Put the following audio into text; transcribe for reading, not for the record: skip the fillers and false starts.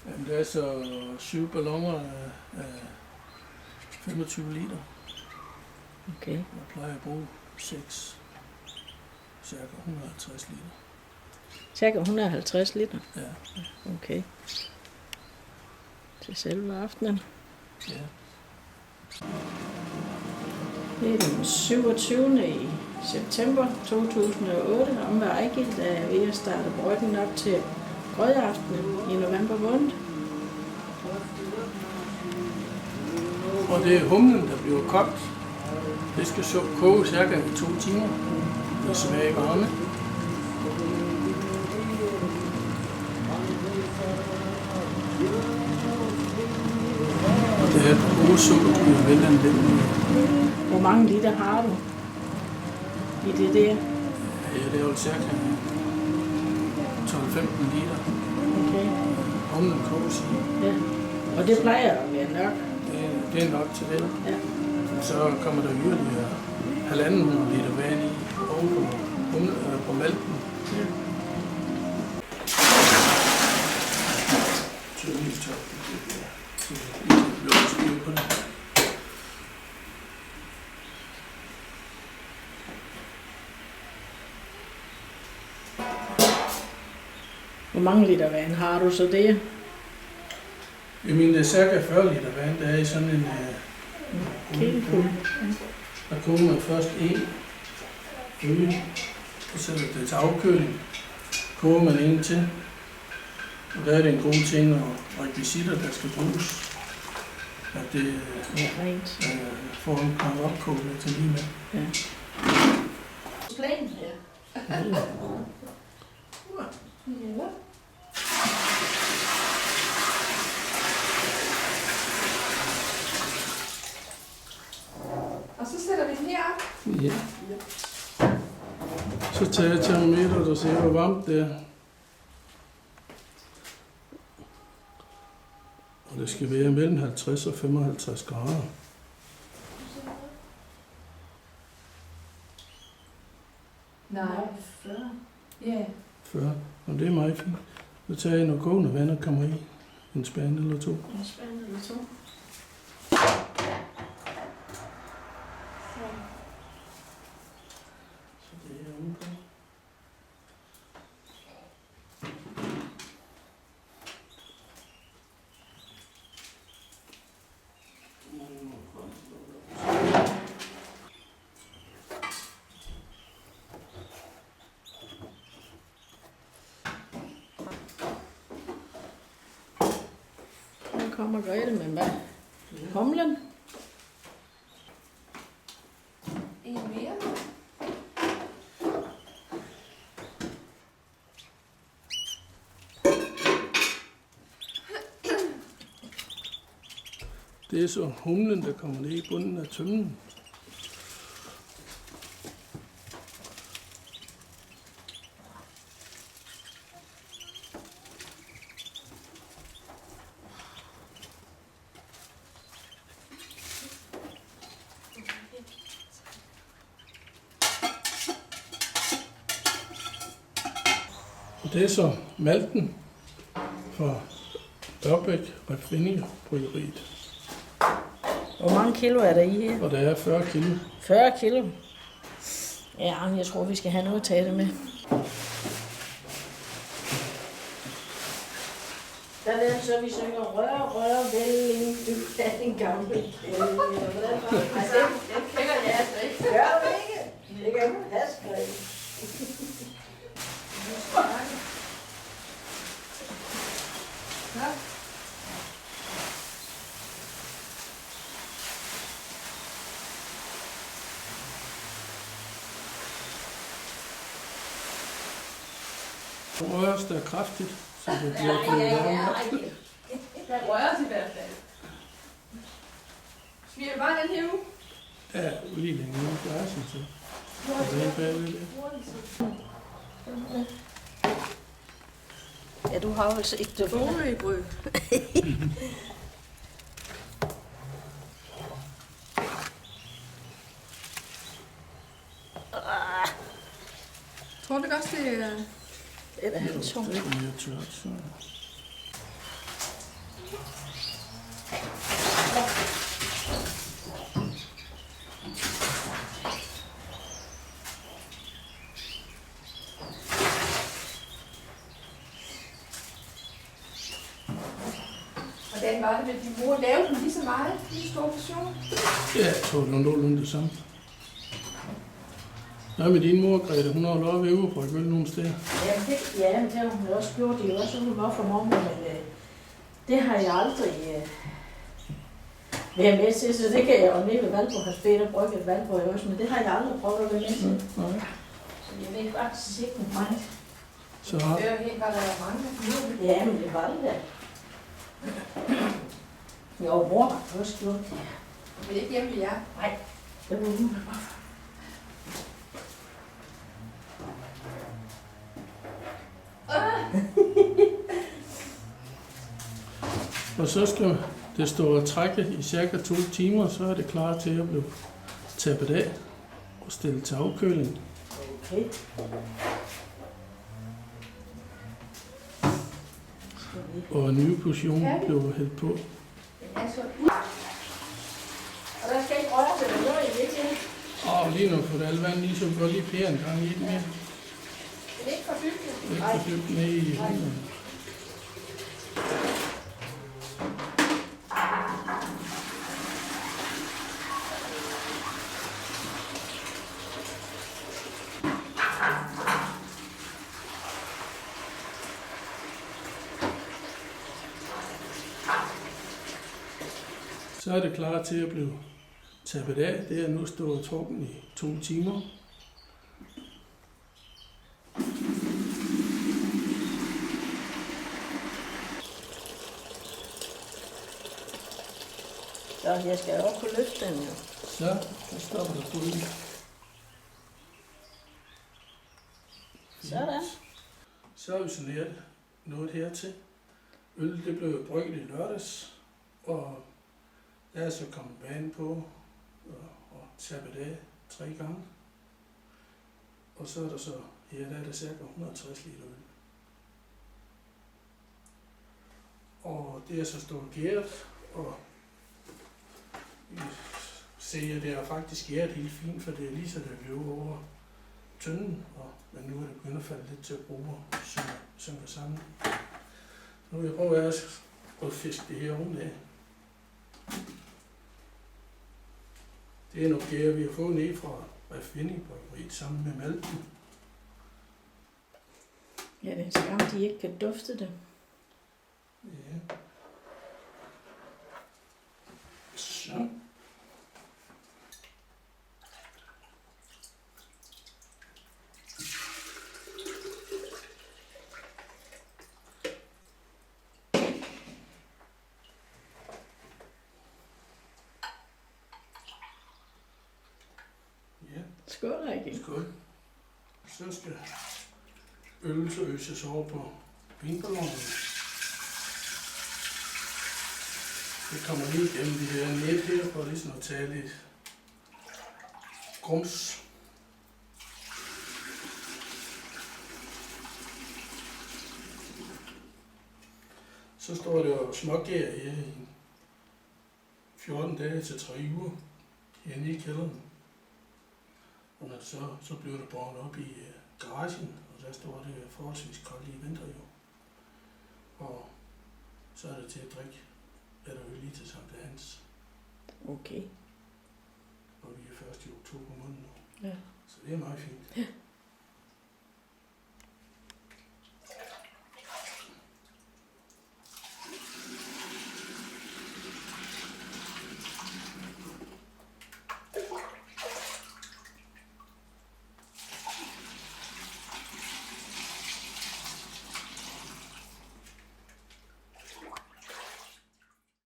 Jamen, det er så 7 balloner af 25 liter. Okay. Jeg plejer at bruge 6, cirka 150 liter. Cirka 150 liter? Ja. Okay. Til selve aftenen? Ja. Det er den 27. i september 2008, om ved Ejgil, der er ved at starte bryggen op til grødaftenen i november måned. Og det er humlen, der bliver kogt. Det skal så koge cirka i 2 timer. Det smager varme. Og det her gode sukker bliver velanvendt. Hvor mange liter har du i det der? Ja, det er jo cirka 12-15 liter. Okay. Humlen koges i. Ja. Og det plejer at være nok? Det er nok til det. Ja. Så kommer der yderligere 1,5 liter vand i ovenpå på mælken. Ja. Hvor mange liter vand har du så der? Jamen, det er cirka 40 liter vand, der er i sådan en Kildefuld. Der koger man først en gryde, og sætter det til afkøling. Koger man en til, og der er det en god ting og rekvisitter, der skal bruges. At det får en par opkogler til lige med. Ja. Plan her. Ja. Og så sætter vi den herop. Ja. Så tager jeg termometeret og ser, hvor varmt det er. Og det skal være mellem 50 og 55 grader. Nej, 40. Ja. 40. Og det er meget fint. Så tager jeg noget kogende vand og kommer i en spand eller to. En spand eller to. Så det er udenpå. Nu kommer Grete med hvad? Humlen. En mere. Det er så humlen, der kommer ned i bunden af tønden. Og det er så malten fra Ørbæk Refining Bryggeriet. Hvor mange kilo er der i her? Og der er 40 kilo. 40 kilo. Ja, jeg tror, vi skal have noget at tage det med. Der er det så, vi synger rør, vælling, du er en gammel kælde. Ej, den kender jeg altså ikke. Gør du ikke? Det kan man have skrevet. Ja. Røres der kraftigt, så det bliver varmt. Der røres i hvert fald. Smiger du bare den her uge? Ja, lige længere ud i glasen, så. Og det er bagved det. Ja, du har vel set det. Bogmøbrød. Tror du ikke også, det er... Det er da helt tungt. Det er mere tørt, så. Hvordan var det med din mor? Lavede hun lige så meget? Lige stor portion? Ja, jeg tror, det var nogenlunde det samme. Hvad med din mor, Grete? Hun har lov at være ude på Rygmølle nogle steder. Ja, men det har hun jo også gjort. Det er jo også ude for mormor, men det har jeg aldrig været med til, så det kan jeg jo nede ved Valborg have spillet og brygget Valborg også, men det har jeg aldrig prøvet at være med til. Nej. Så jeg ved faktisk ikke meget. Så har, Førhen var der mange. Ja, men det var det da. Jo, mor har også gjort det. Men ikke hjemme ved jer. Nej, det var hun. og så skal det stå og trække i cirka 2 timer, så er det klar til at blive tappet af og stillet til afkøling. Okay. Og en ny portion bliver hældt på. Altså, Og der skal ikke røre til noget i det til. Og lige nu får det alle vand lige, så går lige flere en gang i den mere. det er ikke for bygget. Lidt for dybt ned i hånden. Så er det klar til at blive tappet af. Det er nu stået og trukken i 2 timer. Så jeg skal jo også kunne løfte den jo. Så stopper der gryden. Sådan. Så har vi saneret noget hertil. Øl det blev brygget i lørdags, og der er så kommet vand på og tappet af 3 gange. Og så er der så, her der er der cirka 160 liter øl. Og det er så stået gæret, og vi ser, at det er faktisk gæret helt fint, for det er lige så det løber over tynden, men nu er det begyndt at falde lidt til at bruge og synke sammen. Nu vil jeg prøve at fiske det her ovenad. Det er en opgave, vi har fået ned fra Refvinding Bryggeriet sammen med malten. Ja, det er så gammelt, de ikke kan dufte det. Ja. Så. Ja. Skål, Rikke. Skål. Så skal øl så øses over på vinballonen. Det kommer lige igennem de her net her, for ligesom at tage lidt grums. Så står det jo smågær her i 14 dage til 3 uger herinde i kælderen. Og når så bliver det båret op i garagen, og der står det forholdsvis koldt i vinter jo. Og så er det til at drikke, er der jo lige til Sankt Hans. Okay. Og vi er først i oktober måned nu. Ja. Så det er meget fint. Ja.